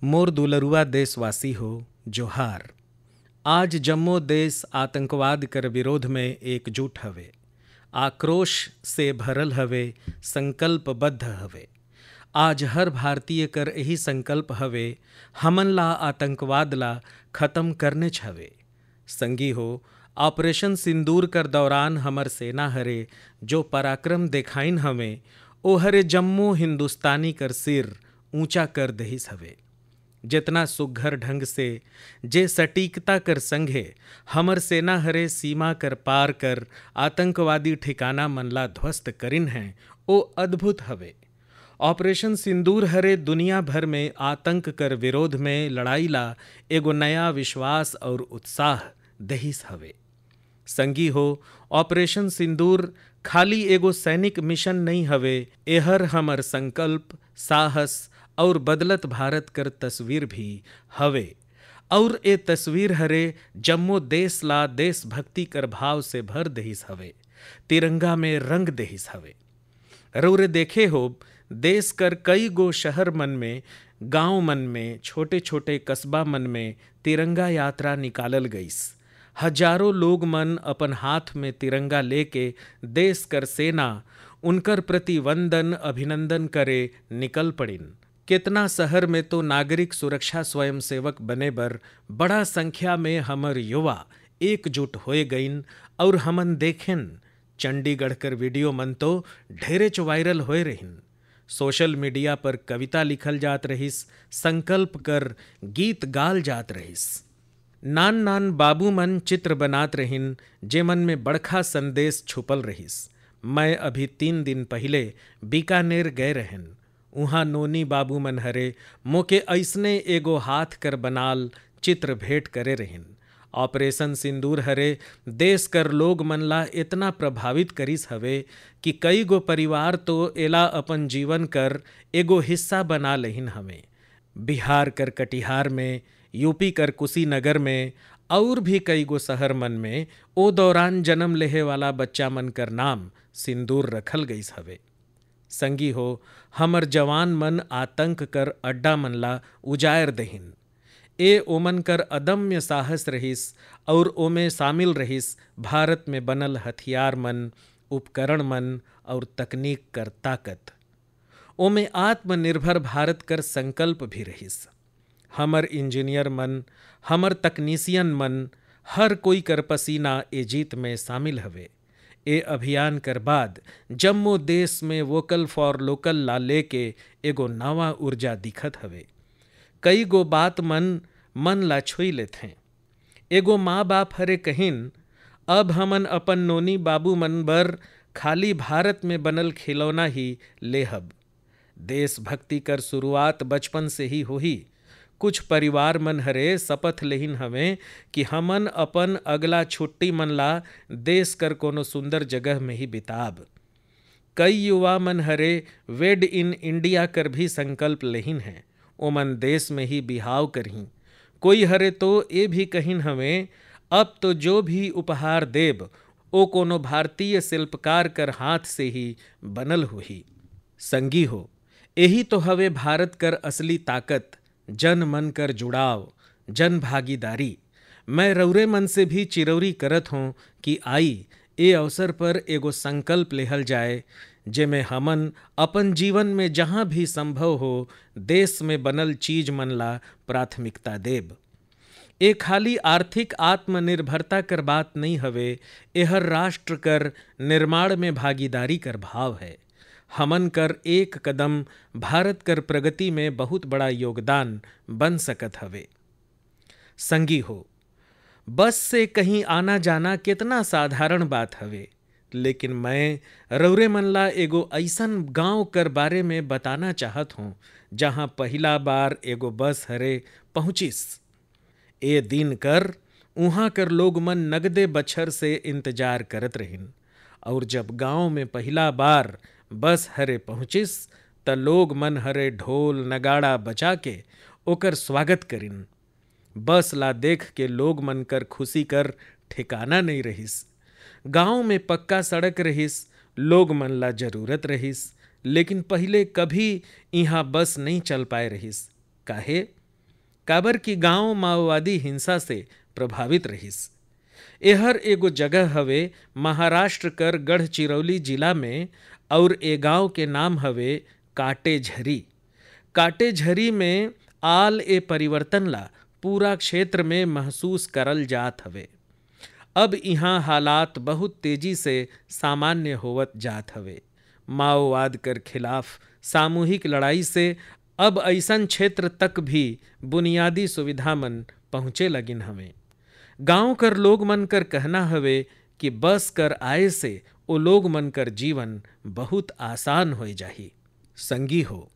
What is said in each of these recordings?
मोर दुलरुआ देशवासी हो जोहार। आज जम्मो देश आतंकवाद कर विरोध में एकजुट हवे, आक्रोश से भरल हवे, संकल्पबद्ध हवे। आज हर भारतीय कर यही संकल्प हवे, हमन ला आतंकवाद ला खत्म करने हवे। संगी हो, ऑपरेशन सिंदूर कर दौरान हमर सेना हरे जो पराक्रम देखाइन हवे, ओ हरे जम्मो हिंदुस्तानी कर सिर ऊंचा कर दहिस हवे। जितना सुघर ढंग से जे सटीकता कर संघे हमर सेना हरे सीमा कर पार कर आतंकवादी ठिकाना मनला ध्वस्त करिन हैं, ओ अद्भुत हवे। ऑपरेशन सिंदूर हरे दुनिया भर में आतंक कर विरोध में लड़ाई ला एगो नया विश्वास और उत्साह दहिस हवे। संगी हो, ऑपरेशन सिंदूर खाली एगो सैनिक मिशन नहीं हवे, एहर हमर संकल्प, साहस और बदलत भारत कर तस्वीर भी हवे। और ए तस्वीर हरे जम्मो देश ला देशभक्ति कर भाव से भर दहिस हवे, तिरंगा में रंग दहिस हवे। रउरे देखे हो, देश कर कई गो शहर मन में, गांव मन में, छोटे छोटे कस्बा मन में तिरंगा यात्रा निकालल गईस। हजारों लोग मन अपन हाथ में तिरंगा लेके देश कर सेना उनकर प्रति वंदन अभिनंदन करे निकल पड़िन। कितना शहर में तो नागरिक सुरक्षा स्वयंसेवक बने बर बड़ा संख्या में हमर युवा एकजुट होए गईन। और हमन देखेन चंडीगढ़ कर वीडियो मन तो ढेरे च वायरल होए रहिन। सोशल मीडिया पर कविता लिखल जात रहिस, संकल्प कर गीत गाल जात रहिस। नान नान बाबू मन चित्र बनात रहिन, जेमन में बड़खा संदेश छुपल रहिस। मैं अभी 3 दिन पहले बीकानेर गए रहन। उहाँ नोनी बाबू मन हरे मोके ऐसने एगो हाथ कर बनाल चित्र भेंट करे रहिन। ऑपरेशन सिंदूर हरे देश कर लोग मन ला इतना प्रभावित करिस हवे कि कई गो परिवार तो एला अपन जीवन कर एगो हिस्सा बना लहिन हवे। बिहार कर कटिहार में, यूपी कर कुशीनगर में और भी कई गो शहर मन में ओ दौरान जन्म लेहे वाला बच्चा मन कर नाम सिंदूर रखल गईस हवे। संगी हो, हमर जवान मन आतंक कर अड्डा मन ला उजायर दहिन। ए ओमन कर अदम्य साहस रहिस और ओमे शामिल रहिस भारत में बनल हथियार मन, उपकरण मन और तकनीक कर ताकत। ओमे आत्मनिर्भर भारत कर संकल्प भी रहिस। हमर इंजीनियर मन, हमर तकनीशियन मन, हर कोई कर पसीना ए जीत में शामिल हवे। ए अभियान कर बाद जम्मो देश में वोकल फॉर लोकल ला लेके एगो नवा ऊर्जा दिखत हवे। कई गो बात मन ला छुई लेथे। एगो माँ बाप हरे कहिन, अब हमन अपन नोनी बाबू मन बर खाली भारत में बनल खिलौना ही लेहब। देशभक्ति कर शुरुआत बचपन से ही होही। कुछ परिवार मन हरे शपथ लेहिन हवे कि हमन अपन अगला छुट्टी मन ला देश कर कोनो सुंदर जगह में ही बिताब। कई युवा मन हरे वेड इन इंडिया कर भी संकल्प लेहिन हैं, ओमन देश में ही बिहाव करही। कोई हरे तो ये भी कहिन हवे, अब तो जो भी उपहार देब ओ कोनो भारतीय शिल्पकार कर हाथ से ही बनल होही। संगी हो, यही तो हवे भारत कर असली ताकत, जन मन कर जुड़ाव, जन भागीदारी। मैं रउरे मन से भी चिरौरी करत हूँ कि आई ए अवसर पर एगो संकल्प लेहल जाए, जेमे हमन अपन जीवन में जहाँ भी संभव हो देश में बनल चीज मन ला प्राथमिकता देब। ए खाली आर्थिक आत्मनिर्भरता कर बात नहीं हवे, एहर राष्ट्र कर निर्माण में भागीदारी कर भाव है। हमन कर एक कदम भारत कर प्रगति में बहुत बड़ा योगदान बन सकत हवे। संगी हो, बस से कहीं आना जाना कितना साधारण बात हवे, लेकिन मैं रउरे मन ला एगो ऐसन गांव कर बारे में बताना चाहत हूँ जहाँ पहला बार एगो बस हरे पहुँचिस। ए दिन कर उहाँ कर लोग मन नगदे बछर से इंतजार करत रहिन। और जब गांव में पहला बार बस हरे पहुँचिस त लोग मन हरे ढोल नगाड़ा बजा के ओकर स्वागत करिन। बस ला देख के लोग मन कर खुशी कर ठिकाना नहीं रहिस। गांव में पक्का सड़क रहिस, लोग मन ला जरूरत रहिस, लेकिन पहले कभी यहाँ बस नहीं चल पाए रहिस। काहे? काबर की गांव माओवादी हिंसा से प्रभावित रहिस। एहर एगो जगह हवे महाराष्ट्र कर गढ़चिरौली जिला में, और ए गांव के नाम हवे काटेझरी। काटेझरी में आल ए परिवर्तन ला पूरा क्षेत्र में महसूस करल जात हवे। अब यहाँ हालात बहुत तेजी से सामान्य होवत जात हवे। माओवाद कर खिलाफ सामूहिक लड़ाई से अब ऐसन क्षेत्र तक भी बुनियादी सुविधा मन पहुँचे लगिन हवे। गांव कर लोग मन कर कहना हवे कि बस कर आए से ओ लोग मन कर जीवन बहुत आसान हो जाही। संगी हो,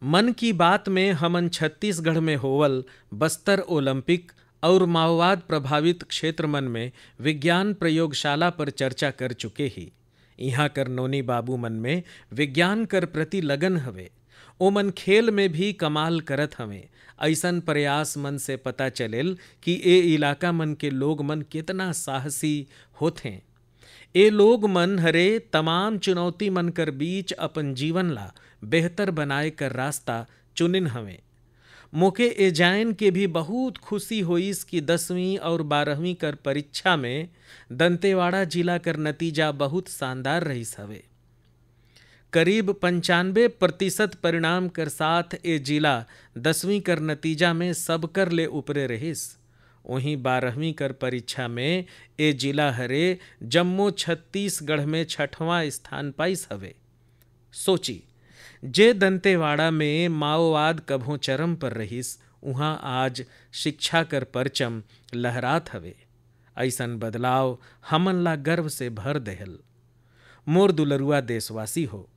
मन की बात में हमन छत्तीसगढ़ में होवल बस्तर ओलंपिक और माओवाद प्रभावित क्षेत्र मन में विज्ञान प्रयोगशाला पर चर्चा कर चुके ही। यहाँ कर नोनी बाबू मन में विज्ञान कर प्रति लगन हवे। ओ मन खेल में भी कमाल करत हवे। ऐसन प्रयास मन से पता चलेल कि ए इलाका मन के लोग मन कितना साहसी होथे। ए लोग मन हरे तमाम चुनौती मन कर बीच अपन जीवन ला बेहतर बनाए कर रास्ता चुनिन हवे। मोके ए जान के भी बहुत खुशी होइस कि 10वीं और 12वीं कर परीक्षा में दंतेवाड़ा जिला कर नतीजा बहुत शानदार रहिस हवे। करीब 95% परिणाम कर साथ ए जिला 10वीं कर नतीजा में सब कर ले ऊपरे रहिस। वहीं 12वीं कर परीक्षा में ए जिला हरे जम्मू छत्तीसगढ़ में 6वां स्थान पाइस हवे। सोची, जे दंतेवाड़ा में माओवाद कभों चरम पर रहिस, उहाँ आज शिक्षा कर परचम लहरात हवे। ऐसन बदलाव हमन ला गर्व से भर देहल। मोर दुलरुआ देशवासी हो,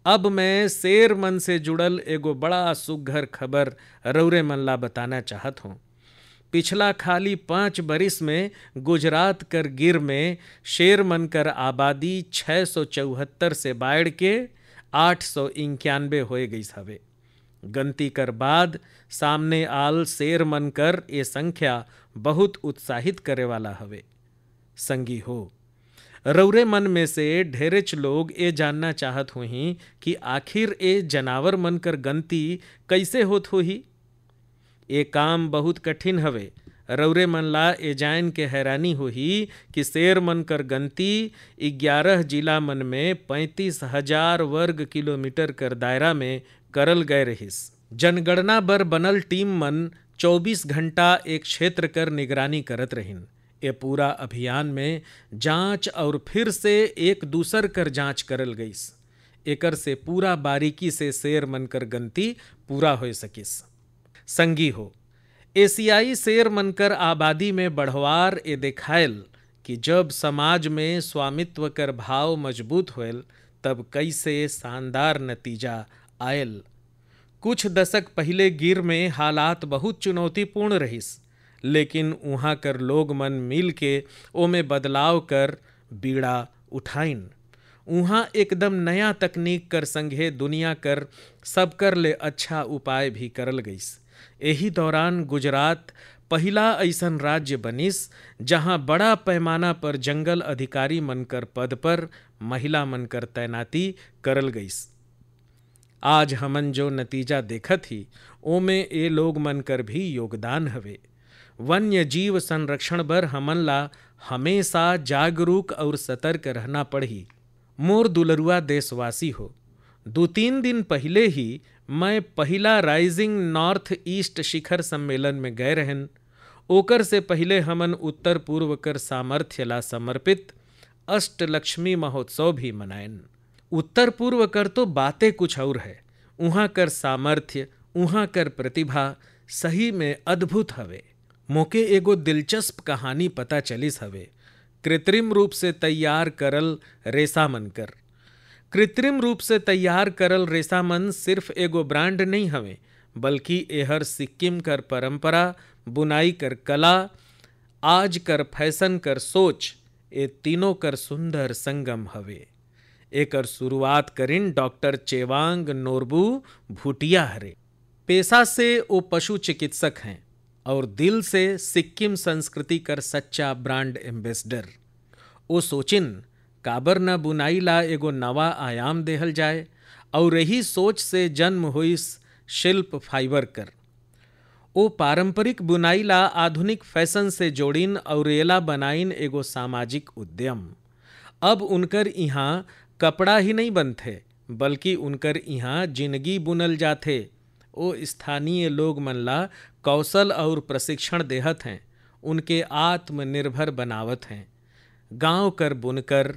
अब मैं शेर मन से जुड़ल एगो बड़ा सुघर खबर रौरे मन ला बताना चाहत हूँ। पिछला खाली 5 बरिस में गुजरात कर गिर में शेर मन कर आबादी 674 से बढ़ के 891 होए गई हवे। गनती कर बाद सामने आल शेर मन कर ये संख्या बहुत उत्साहित करे वाला हवे। संगी हो, रौरे मन में से ढेरेच लोग ये जानना चाहत होही कि आखिर ए जनावर मन कर गनती कैसे होत होही। ये काम बहुत कठिन हवे। रौरे मन ला ए जान के हैरानी होही कि शेर मन कर गनती 11 जिला मन में 35,000 वर्ग किलोमीटर कर दायरा में करल गए रहिस। जनगणना बर बनल टीम मन 24 घंटा एक क्षेत्र कर निगरानी करत रहिन। ये पूरा अभियान में जांच और फिर से एक दूसर कर जांच करल गईस। एकर से पूरा बारीकी से शेर मन कर गनती पूरा हो सकिस। संगी हो, एशियाई शेर मनकर आबादी में बढ़वार ए देखायल कि जब समाज में स्वामित्व कर भाव मजबूत होयल तब कैसे शानदार नतीजा आयल। कुछ दशक पहले गिर में हालात बहुत चुनौतीपूर्ण रहिस, लेकिन वहाँ कर लोग मन मिल के ओमे बदलाव कर बीड़ा उठाइन। वहाँ एकदम नया तकनीक कर संगे दुनिया कर सब कर ले अच्छा उपाय भी करल गईस। यही दौरान गुजरात पहला ऐसन राज्य बनिस जहां बड़ा पैमाना पर जंगल अधिकारी मनकर पद पर महिला मनकर तैनाती करल गईस। आज हमन जो नतीजा देखत ही ओमे ए लोग मनकर भी योगदान हवे। वन्य जीव संरक्षण बर हमन ला हमेशा जागरूक और सतर्क रहना पड़ही। मोर दुलरुआ देशवासी हो, 2-3 दिन पहले ही मैं पहला राइजिंग नॉर्थ ईस्ट शिखर सम्मेलन में गए रहन। ओकर से पहले हमन उत्तर पूर्व कर सामर्थ्य ला समर्पित अष्टलक्ष्मी महोत्सव भी मनाएन। उत्तर पूर्व कर तो बातें कुछ और है। उहाँ कर सामर्थ्य, उहाँ कर प्रतिभा सही में अद्भुत हवे। मोके एगो दिलचस्प कहानी पता चलिस हवे। कृत्रिम रूप से तैयार करल रेशा मनकर। कृत्रिम रूप से तैयार करल रेशा मन सिर्फ एगो ब्रांड नहीं हवे, बल्कि एहर सिक्किम कर परंपरा, बुनाई कर कला, आज कर फैशन कर सोच, ए तीनों कर सुंदर संगम हवे। एकर शुरुआत करिन डॉक्टर चेवांग नोरबू भूटिया हरे। पेशा से वो पशु चिकित्सक हैं और दिल से सिक्किम संस्कृति कर सच्चा ब्रांड एम्बेसडर। वो सोचिन काबर न बुनाई ला एगो नवा आयाम देहल जाए, और यही सोच से जन्म हुई शिल्प फाइबर कर। ओ पारंपरिक बुनाई ला आधुनिक फैशन से जोड़िन और एला बनाइन एगो सामाजिक उद्यम। अब उनकर इहाँ कपड़ा ही नहीं बनथे, बल्कि उनकर इहाँ जिंदगी बुनल जाथे। ओ स्थानीय लोग मन ला कौशल और प्रशिक्षण देहत हैं, उनके आत्मनिर्भर बनावत हैं। गांव कर बुनकर,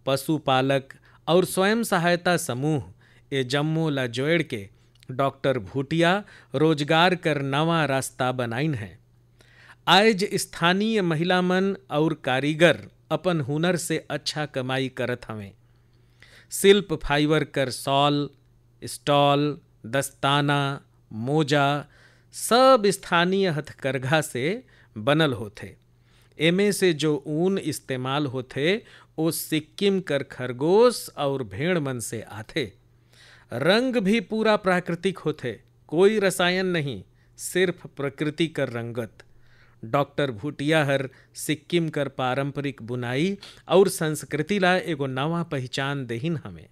पशुपालक और स्वयं सहायता समूह ए जम्मो ला जोड़ के डॉक्टर भूटिया रोजगार कर नवा रास्ता बनाइन है। आज स्थानीय महिला मन और कारीगर अपन हुनर से अच्छा कमाई करत हवें। शिल्प फाइबर कर शॉल, स्टॉल, दस्ताना, मोजा सब स्थानीय हथकरघा से बनल होथे। एमे से जो ऊन इस्तेमाल होथे वो सिक्किम कर खरगोश और भेड़ मन से आथे। रंग भी पूरा प्राकृतिक होथे, कोई रसायन नहीं, सिर्फ प्रकृति कर रंगत। डॉक्टर भूटिया हर सिक्किम कर पारंपरिक बुनाई और संस्कृति ला एगो नवा पहचान देहिन हमें।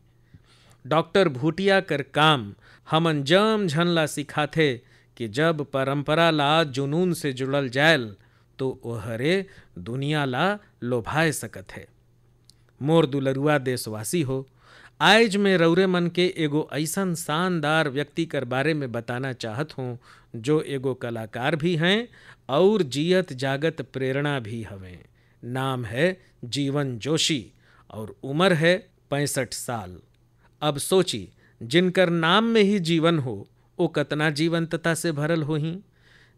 डॉक्टर भूटिया कर काम हमन जम झन ला सिखाथे कि जब परंपरा ला जुनून से जुड़ल जायल तो ओहरे दुनिया ला लोभाए सकत है। मोर दुलरुआ देशवासी हो, आज मैं रौरे मन के एगो ऐसन शानदार व्यक्ति कर बारे में बताना चाहत हूँ जो एगो कलाकार भी हैं और जियत जागत प्रेरणा भी हवें। नाम है जीवन जोशी और उम्र है 65 साल। अब सोची, जिनकर नाम में ही जीवन हो वो कतना जीवंतता से भरल होही।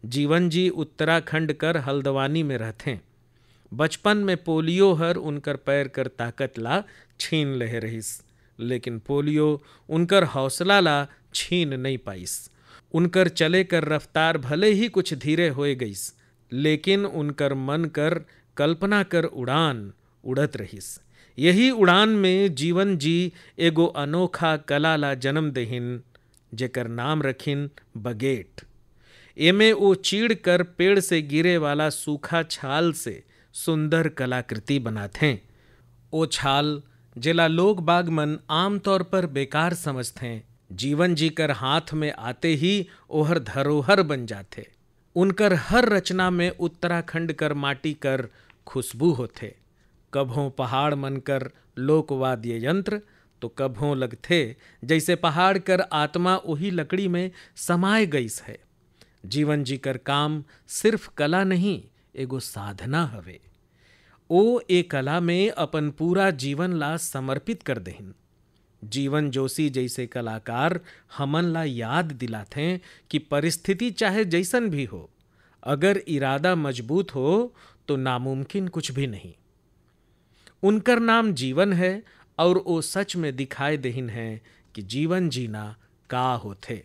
जीवन जी उत्तराखंड कर हल्द्वानी में रहते। बचपन में पोलियो हर उनकर पैर कर ताकत ला छीन ले रहीस, लेकिन पोलियो उनकर हौसला ला छीन नहीं पाइस। उनकर चले कर रफ्तार भले ही कुछ धीरे होए गईस, लेकिन उनकर मन कर कल्पना कर उड़ान उड़त रहीस। यही उड़ान में जीवन जी एगो अनोखा कला ला जन्म देहिन, जेकर नाम रखिन बगेट। एमे वो चीड़ कर पेड़ से गिरे वाला सूखा छाल से सुंदर कलाकृति बनाथे। ओ छाल जेला लोग बाग मन आमतौर पर बेकार समझते, जीवन जी कर हाथ में आते ही ओहर धरोहर बन जाते। उनकर हर रचना में उत्तराखंड कर माटी कर खुशबू होथे। कभों पहाड़ मन कर लोकवाद्य यंत्र तो कभों लगथे जैसे पहाड़ कर आत्मा वही लकड़ी में समाये गईस है। जीवन जी कर काम सिर्फ कला नहीं, एगो साधना हवे। ओ ए कला में अपन पूरा जीवन ला समर्पित कर देहिन। जीवन जोशी जैसे कलाकार हमन ला याद दिलाथे कि परिस्थिति चाहे जैसन भी हो, अगर इरादा मजबूत हो तो नामुमकिन कुछ भी नहीं। उनकर नाम जीवन है और वो सच में दिखाए देहिन है कि जीवन जीना का होथे।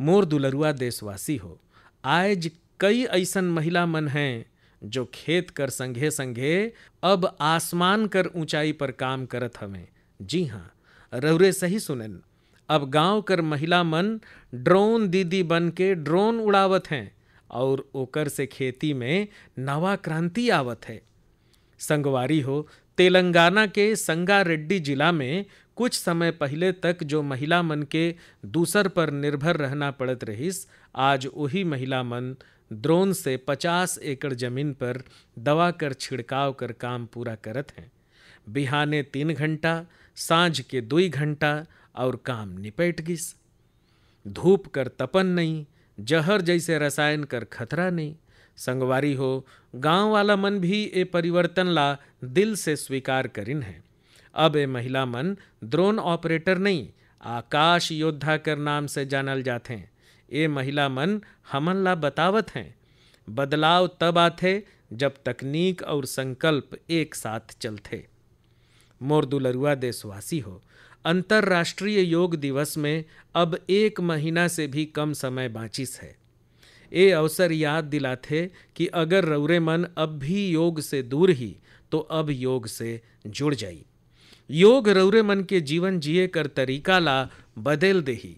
मोर दुलरुआ देशवासी हो, आज कई ऐसन महिला मन हैं जो खेत कर संघे संघे अब आसमान कर ऊंचाई पर काम करत हवें। जी हाँ, रौरे सही सुनन, अब गांव कर महिला मन ड्रोन दीदी बन के ड्रोन उड़ावत हैं और ओकर से खेती में नवा क्रांति आवत है। संगवारी हो, तेलंगाना के संगारेड्डी जिला में कुछ समय पहले तक जो महिला मन के दूसर पर निर्भर रहना पड़त रहीस, आज वही महिला मन ड्रोन से 50 एकड़ जमीन पर दवा कर छिड़काव कर काम पूरा करत हैं। बिहाने 3 घंटा, सांझ के 2 घंटा और काम निपट गिस। धूप कर तपन नहीं, जहर जैसे रसायन कर खतरा नहीं। संगवारी हो, गांव वाला मन भी ए परिवर्तन ला दिल से स्वीकार करिन है। अब ए महिला मन ड्रोन ऑपरेटर नहीं, आकाश योद्धा कर नाम से जानल जाते हैं। ए महिला मन हमन ला बतावत हैं, बदलाव तब आथे जब तकनीक और संकल्प एक साथ चलते। मोर दुलरुआ देशवासी हो, अंतर्राष्ट्रीय योग दिवस में अब 1 महीना से भी कम समय बाँचिस है। ये अवसर याद दिलाथे कि अगर रौरे मन अब भी योग से दूर ही तो अब योग से जुड़ जाई। योग रौरे मन के जीवन जिए कर तरीका ला बदल देही।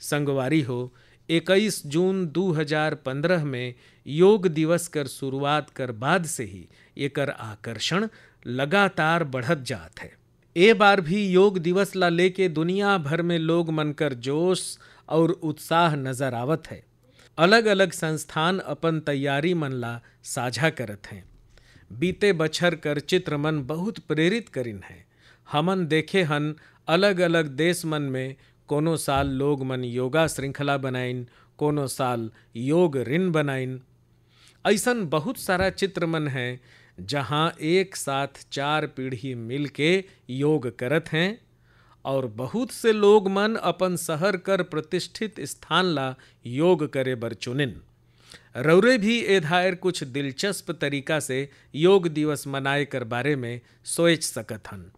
संगवारी हो, 21 जून 2015 में योग दिवस कर शुरुआत कर बाद से ही एकर आकर्षण लगातार बढ़त जात है। ए बार भी योग दिवस ला लेके दुनिया भर में लोग मन कर जोश और उत्साह नजर आवत है। अलग अलग संस्थान अपन तैयारी मन ला साझा करत हैं। बीते बछर कर चित्र मन बहुत प्रेरित करिन है। हमन देखे हन अलग अलग देश मन में कोनो साल लोग मन योगा श्रृंखला बनाइन, कोनो साल योग ऋण बनाइन। ऐसन बहुत सारा चित्र मन है जहाँ एक साथ 4 पीढ़ी मिल के योग करत हैं और बहुत से लोग मन अपन शहर कर प्रतिष्ठित स्थान ला योग करे बर चुनिन। रौरे भी ए धायर कुछ दिलचस्प तरीका से योग दिवस मनाए कर बारे में सोच सकत हन।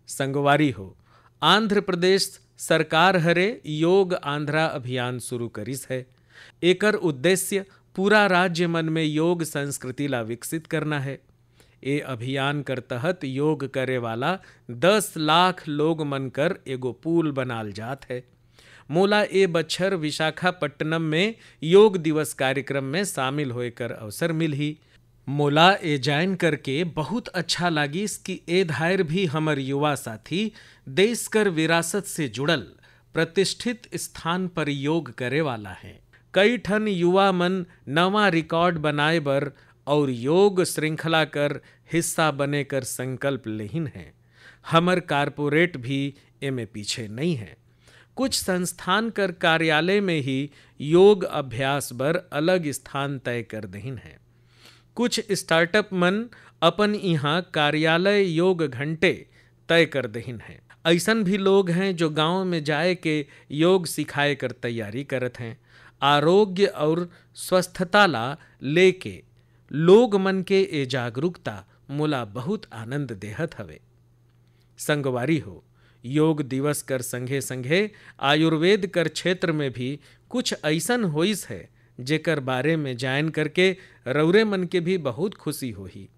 संगवारी हो, आंध्र प्रदेश सरकार हरे योग आंध्रा अभियान शुरू करिस है। एकर उद्देश्य पूरा राज्य मन में योग संस्कृति ला विकसित करना है। ए अभियान कर तहत योग करे वाला 10 लाख लोग मन कर एगो पूल बनाल जात है। मोला ए बच्छर विशाखापट्टनम में योग दिवस कार्यक्रम में शामिल होए कर अवसर मिलही। मोला ए जान करके बहुत अच्छा लागिस कि ए धायर भी हमर युवा साथी देश कर विरासत से जुड़ल प्रतिष्ठित स्थान पर योग करे वाला है। कई ठन युवा मन नवा रिकॉर्ड बनाए बर और योग श्रृंखला कर हिस्सा बने कर संकल्प लेहिन है। हमर कारपोरेट भी एमे पीछे नहीं है। कुछ संस्थान कर कार्यालय में ही योग अभ्यास बर अलग स्थान तय कर दहिन है। कुछ स्टार्टअप मन अपन यहाँ कार्यालय योग घंटे तय कर दहिन है। ऐसन भी लोग हैं जो गांव में जाए के योग सिखाए कर तैयारी करत हैं। आरोग्य और स्वस्थता ला लेके लोग मन के ए जागरूकता मोला बहुत आनंद देहत हवे। संगवारी हो, योग दिवस कर संगे संगे आयुर्वेद कर क्षेत्र में भी कुछ ऐसन होइस है जेकर बारे में जान करके रौरे मन के भी बहुत खुशी होही।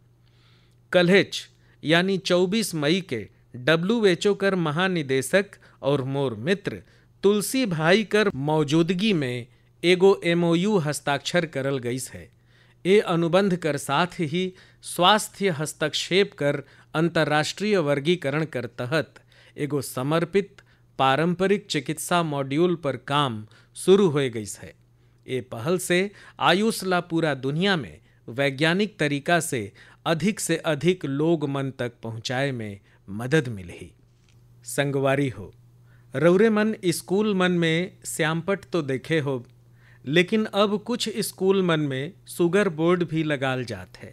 कल्हेच यानी 24 मई के WHO कर महानिदेशक और मोर मित्र तुलसी भाई कर मौजूदगी में एगो MOU हस्ताक्षर करल गईस है। ए अनुबंध कर साथ ही स्वास्थ्य हस्तक्षेप कर अंतर्राष्ट्रीय वर्गीकरण कर तहत एगो समर्पित पारंपरिक चिकित्सा मॉड्यूल पर काम शुरू हो गईस है। ए पहल से आयुष ला पूरा दुनिया में वैज्ञानिक तरीका से अधिक लोग मन तक पहुँचाए में मदद मिली। संगवारी हो, रौरे मन स्कूल मन में श्यामपट तो देखे हो, लेकिन अब कुछ स्कूल मन में शुगर बोर्ड भी लगाल जात है।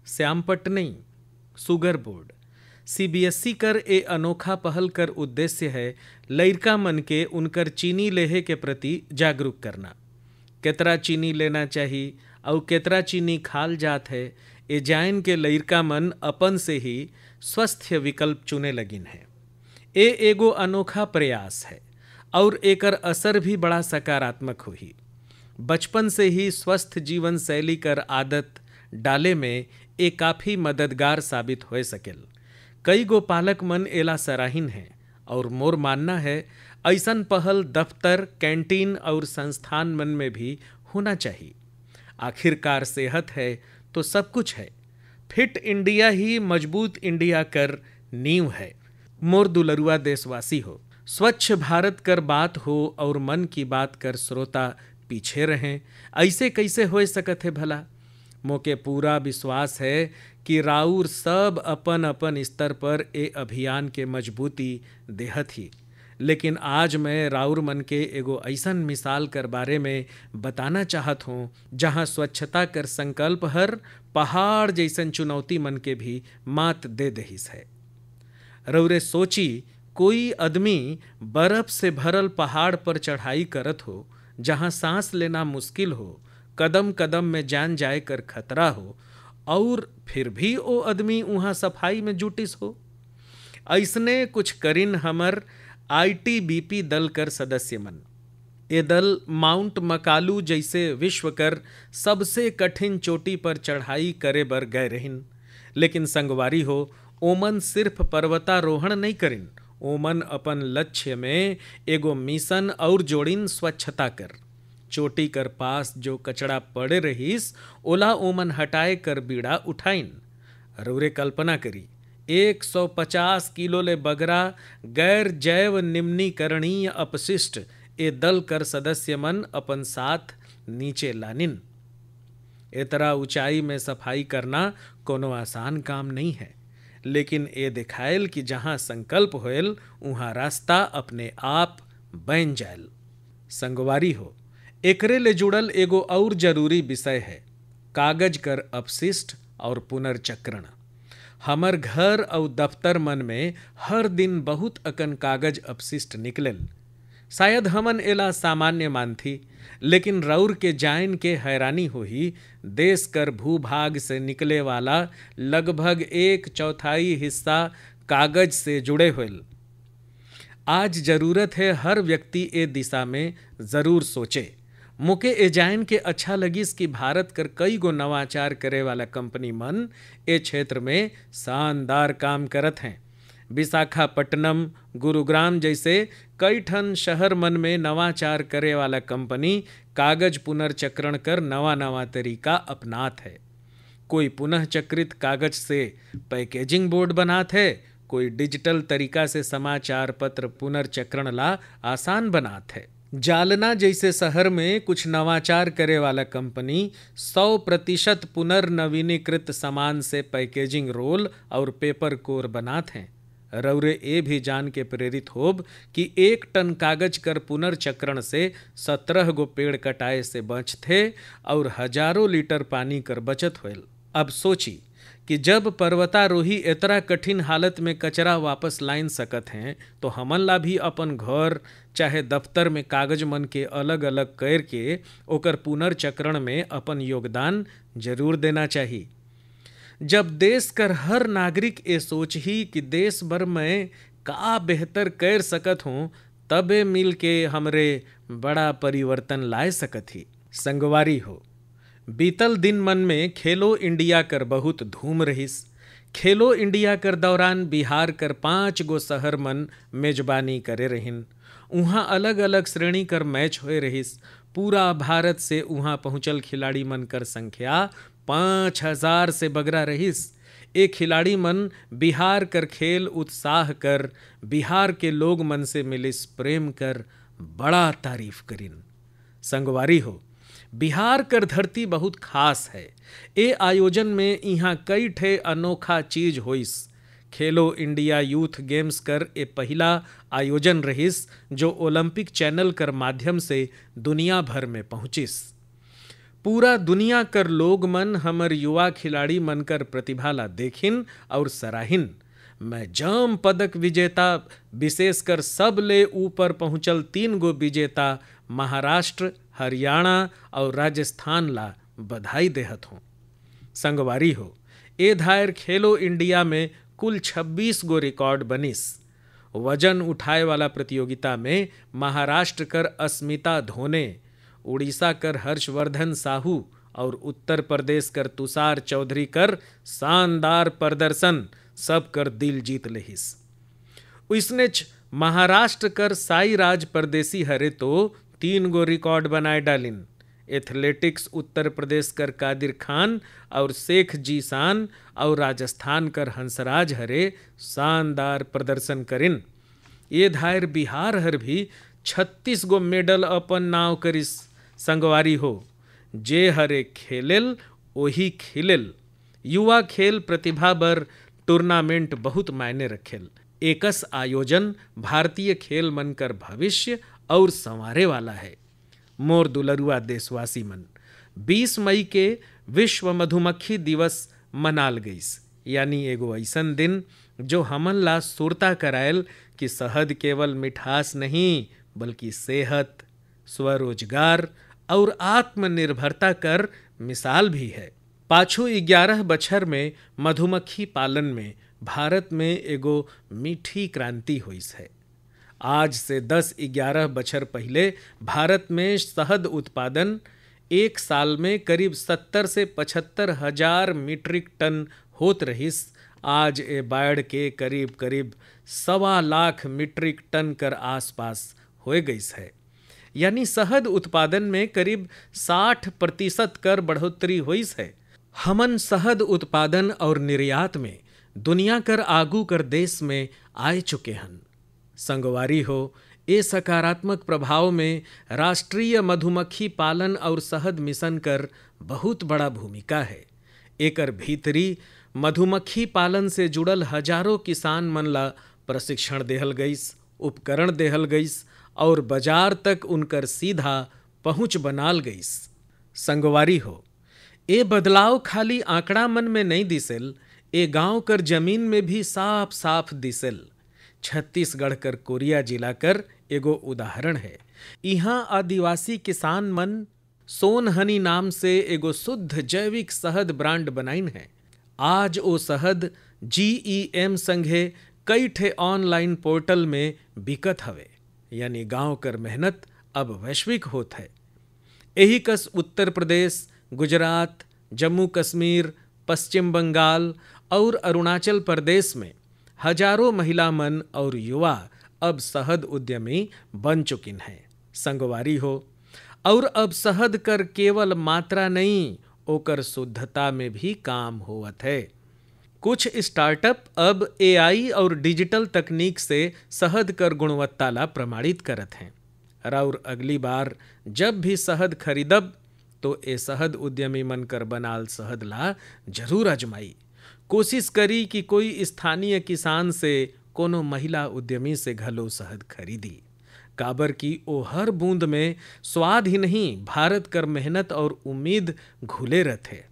श्यामपट नहीं, शुगर बोर्ड। CBSE कर ए अनोखा पहल कर उद्देश्य है लइका मन के उनकर चीनी लेहे के प्रति जागरूक करना। केतरा चीनी लेना चाहिए और केतरा चीनी खाल जात है, ए जान के लइका मन अपन से ही स्वस्थ विकल्प चुने लगिन है। ए एगो अनोखा प्रयास है और एकर असर भी बड़ा सकारात्मक हुई। बचपन से ही स्वस्थ जीवन शैली कर आदत डाले में ए काफ़ी मददगार साबित हो सकेल। कई गो पालक मन एला सराहीन है और मोर मानना है ऐसन पहल दफ्तर, कैंटीन और संस्थान मन में भी होना चाहिए। आखिरकार सेहत है तो सब कुछ है। फिट इंडिया ही मजबूत इंडिया कर नींव है। मोर दुलरुआ देशवासी हो, स्वच्छ भारत कर बात हो और मन की बात कर श्रोता पीछे रहें, ऐसे कैसे हो सकत है भला। मोके पूरा विश्वास है कि राउर सब अपन अपन स्तर पर ए अभियान के मजबूती देहत ही। लेकिन आज मैं राउर मन के एगो ऐसन मिसाल कर बारे में बताना चाहत हूँ जहाँ स्वच्छता कर संकल्प हर पहाड़ जैसन चुनौती मन के भी मात दे दहिस है। रौरे सोची, कोई आदमी बर्फ से भरल पहाड़ पर चढ़ाई करत हो जहाँ सांस लेना मुश्किल हो, कदम कदम में जान जाए कर खतरा हो, और फिर भी ओ आदमी वहाँ सफाई में जुटिस हो। ऐसने कुछ करिन हमर ITBP दल कर सदस्य मन। ये दल माउंट मकालू जैसे विश्व कर सबसे कठिन चोटी पर चढ़ाई करे बर गए रहिन। लेकिन संगवारी हो, ओमन सिर्फ पर्वतारोहण नहीं करिन, ओमन अपन लक्ष्य में एगो मिशन और जोड़िन स्वच्छता कर। चोटी कर पास जो कचड़ा पड़े रहीस ओला ओमन हटाए कर बीड़ा उठाइन। रौरे कल्पना करी, 150 किलो ले बगरा गैर जैव निम्नीकरणीय अपशिष्ट ए दल कर सदस्य मन अपन साथ नीचे लानिन। इतरा ऊंचाई में सफाई करना कोनो आसान काम नहीं है, लेकिन ए दिखायल कि जहाँ संकल्प होयल वहाँ रास्ता अपने आप बन जायल। संगवारी हो, एकरे ले जुड़ल एगो और जरूरी विषय है कागज कर अपशिष्ट और पुनर्चक्रण। हमर घर और दफ्तर मन में हर दिन बहुत अकन कागज अपशिष्ट निकलेल। शायद हमन एला सामान्य मानथी, लेकिन रौर के जान के हैरानी होही देश कर भूभाग से निकले वाला लगभग 1/4 हिस्सा कागज से जुड़े होल। आज जरूरत है हर व्यक्ति ए दिशा में जरूर सोचे। मुके ए जान के अच्छा लगिस कि भारत कर कई गो नवाचार करे वाला कंपनी मन ए क्षेत्र में शानदार काम करत हैं। विशाखापट्टनम, गुरुग्राम जैसे कई ठन शहर मन में नवाचार करे वाला कंपनी कागज पुनर्चक्रण कर नवा नवा तरीका अपनात है। कोई पुनः चक्रित कागज से पैकेजिंग बोर्ड बनात है, कोई डिजिटल तरीका से समाचार पत्र पुनर्चक्रण ला आसान बनात है। जालना जैसे शहर में कुछ नवाचार करे वाला कंपनी 100% पुनर्नवीनीकृत सामान से पैकेजिंग रोल और पेपर कोर बनात हैं। रौरे ए भी जान के प्रेरित होब कि 1 टन कागज कर पुनर्चक्रण से 17 गो पेड़ कटाए से बचथे और हजारों लीटर पानी कर बचत होल। अब सोची कि जब पर्वतारोही इतना कठिन हालत में कचरा वापस लाइन सकत हैं, तो हमन ला भी अपन घर चाहे दफ्तर में कागज मन के अलग अलग कर के ओकर पुनर्चक्रण में अपन योगदान जरूर देना चाहिए। जब देश कर हर नागरिक ए सोच ही कि देश भर में का बेहतर कर सकत हूँ, तबे मिल के हमरे बड़ा परिवर्तन लाए सकत ही। संगवारी हो, बीतल दिन मन में खेलो इंडिया कर बहुत धूम रहिस। खेलो इंडिया कर दौरान बिहार कर 5 गो शहर मन मेजबानी करे रहिन। उहाँ अलग अलग श्रेणी कर मैच होए रहिस। पूरा भारत से उहाँ पहुँचल खिलाड़ी मन कर संख्या 5000 से बगरा रहिस। ए खिलाड़ी मन बिहार कर खेल उत्साह कर बिहार के लोग मन से मिलिस प्रेम कर बड़ा तारीफ करिन। संगवारी हो, बिहार कर धरती बहुत खास है। ए आयोजन में यहाँ कई ठे अनोखा चीज होइस। खेलो इंडिया यूथ गेम्स कर ए पहला आयोजन रहिस जो ओलंपिक चैनल कर माध्यम से दुनिया भर में पहुँचिस। पूरा दुनिया कर लोग मन हमर युवा खिलाड़ी मन कर प्रतिभा ला देखिन और सराहिन। मैं जाम पदक विजेता विशेषकर सब ले ऊपर पहुँचल 3 गो विजेता महाराष्ट्र, हरियाणा और राजस्थान ला बधाई देहत हूँ। संगवारी हो, ए धायर खेलो इंडिया में कुल 26 गो रिकॉर्ड बनिस। वजन उठाए वाला प्रतियोगिता में महाराष्ट्र कर अस्मिता धोने, उड़ीसा कर हर्षवर्धन साहू और उत्तर प्रदेश कर तुषार चौधरी कर शानदार प्रदर्शन सब कर दिल जीत लेहिस। उसने महाराष्ट्र कर साई राज परदेसी हरे तो 3 गो रिकॉर्ड बनाए डालिन। एथलेटिक्स उत्तर प्रदेश कर कादिर खान और शेख जीसान और राजस्थान कर हंसराज हरे शानदार प्रदर्शन करिन। ये धायर बिहार हर भी 36 गो मेडल अपन नाव करिस। संगवारी हो, जे हरे खेलेल वही खिलेल। युवा खेल प्रतिभा बर टूर्नामेंट बहुत मायने रखेल। एकस आयोजन भारतीय खेल मन कर भविष्य और संवारे वाला है। मोर दुलरुआ देशवासी मन, 20 मई के विश्व मधुमक्खी दिवस मनाल गईस, यानी एगो ऐसन दिन जो हमन ला सुरता करायल कि शहद केवल मिठास नहीं बल्कि सेहत, स्वरोजगार और आत्मनिर्भरता कर मिसाल भी है। पाछू 11 बछर में मधुमक्खी पालन में भारत में एगो मीठी क्रांति हुईस है। आज से 10-11 बछर पहले भारत में शहद उत्पादन एक साल में करीब 70 से 75 हजार मीट्रिक टन होत रहिस। आज ए बाढ़ के करीब 1.25 लाख मीट्रिक टन कर आसपास हो गईस है। यानी शहद उत्पादन में करीब 60% कर बढ़ोतरी हुईस है। हमन शहद उत्पादन और निर्यात में दुनिया कर आगू कर देश में आए चुके हन। संगवारी हो, ए सकारात्मक प्रभाव में राष्ट्रीय मधुमक्खी पालन और शहद मिशन कर बहुत बड़ा भूमिका है। एकर भीतरी मधुमक्खी पालन से जुड़ल हजारों किसान मन ला प्रशिक्षण देहल गईस, उपकरण देहल गईस और बाजार तक उनकर सीधा पहुंच बनाल गईस। संगवारी हो, ए बदलाव खाली आंकड़ा मन में नहीं दिसेल, ए गांव कर जमीन में भी साफ साफ दिसेल। छत्तीसगढ़ कर कोरिया जिला कर एगो उदाहरण है। यहाँ आदिवासी किसान मन सोनहनी नाम से एगो शुद्ध जैविक शहद ब्रांड बनाइन है। आज ओ शहद GEM संघे कई ठे ऑनलाइन पोर्टल में बिकत हवे, यानी गांव कर मेहनत अब वैश्विक होत है। यही कस उत्तर प्रदेश, गुजरात, जम्मू कश्मीर, पश्चिम बंगाल और अरुणाचल प्रदेश में हजारों महिला मन और युवा अब शहद उद्यमी बन चुकिन हैं। संगवारी हो, और अब शहद कर केवल मात्रा नहीं, ओकर शुद्धता में भी काम होवत है। कुछ स्टार्टअप अब AI और डिजिटल तकनीक से शहद कर गुणवत्ता ला प्रमाणित करत हैं। और अगली बार जब भी शहद खरीदब तो ए शहद उद्यमी मन कर बनाल शहद ला जरूर आजमाई। कोशिश करी कि कोई स्थानीय किसान से, कोनो महिला उद्यमी से घलो शहद खरीदी। काबर की ओ हर बूंद में स्वाद ही नहीं, भारत कर मेहनत और उम्मीद घुले रहते।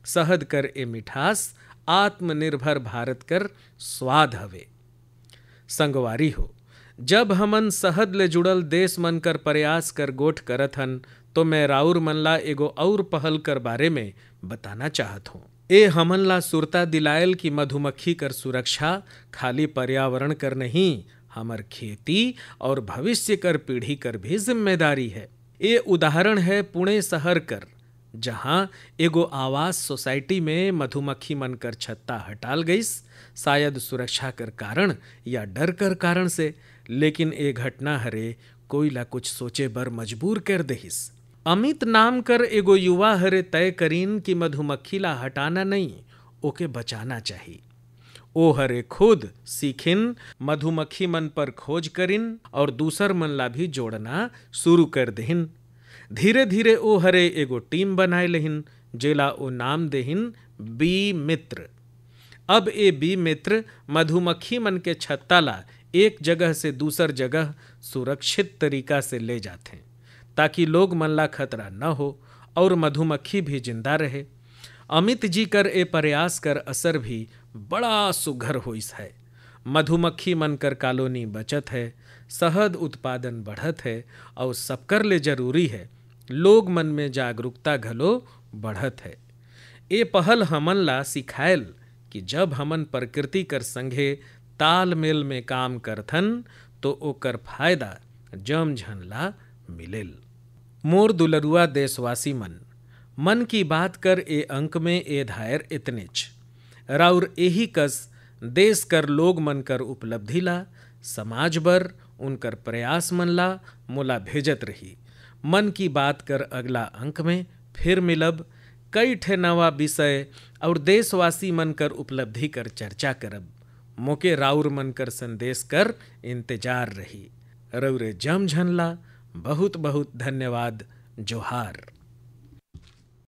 शहद कर ए मिठास आत्मनिर्भर भारत कर स्वाद हवे। संगवारी हो, जब हमन शहद ले जुड़ल देश मन कर प्रयास कर गोठ करत हन तो मैं राउर मन ला एगो और पहल कर बारे में बताना चाहत हूँ। ए हमन ला सुरता दिलायल कि मधुमक्खी कर सुरक्षा खाली पर्यावरण कर नहीं, हमर खेती और भविष्य कर पीढ़ी कर भी जिम्मेदारी है। ए उदाहरण है पुणे शहर कर, जहाँ एगो आवास सोसाइटी में मधुमक्खी मन कर छत्ता हटाल गईस, शायद सुरक्षा कर कारण या डर कर कारण से, लेकिन ए घटना हरे कोई ला कुछ सोचे बर मजबूर कर देहिस। अमित नाम कर एगो युवा हरे तय करीन कि मधुमक्खी ला हटाना नहीं, ओके बचाना चाहिए। ओ हरे खुद सीखिन, मधुमक्खी मन पर खोज करिन और दूसर मन ला भी जोड़ना शुरू कर देहिन। धीरे धीरे ओ हरे एगो टीम बनाए लेहिन, जेला ओ नाम देहिन बी मित्र। अब ए बी मित्र मधुमक्खी मन के छत्ता ला एक जगह से दूसर जगह सुरक्षित तरीका से ले जाते हैं, ताकि लोग मन ला खतरा न हो और मधुमक्खी भी जिंदा रहे। अमित जी कर ए प्रयास कर असर भी बड़ा सुघर होइस है। मधुमक्खी मन कर कॉलोनी बचत है, शहद उत्पादन बढ़त है और सबकर ले जरूरी है लोग मन में जागरूकता घलो बढ़त है। ए पहल हमन ला सिखायल कि जब हमन प्रकृति कर संगे तालमेल में काम करथन तो ओकर फायदा जम झन ला मिलेल। मोर दुलरुआ देशवासी मन की बात कर ए अंक में ए धायर इतनेच। राउर एही कस देश कर लोग मन कर उपलब्धि ला, समाज बर उनकर प्रयास मन ला मोला भेजत रही। मन की बात कर अगला अंक में फिर मिलब, कई ठे नवा विषय और देशवासी मन कर उपलब्धि कर चर्चा करब। मोके राउर मन कर संदेश कर इंतजार रही। रउरे जम झन ला बहुत बहुत धन्यवाद। जोहार।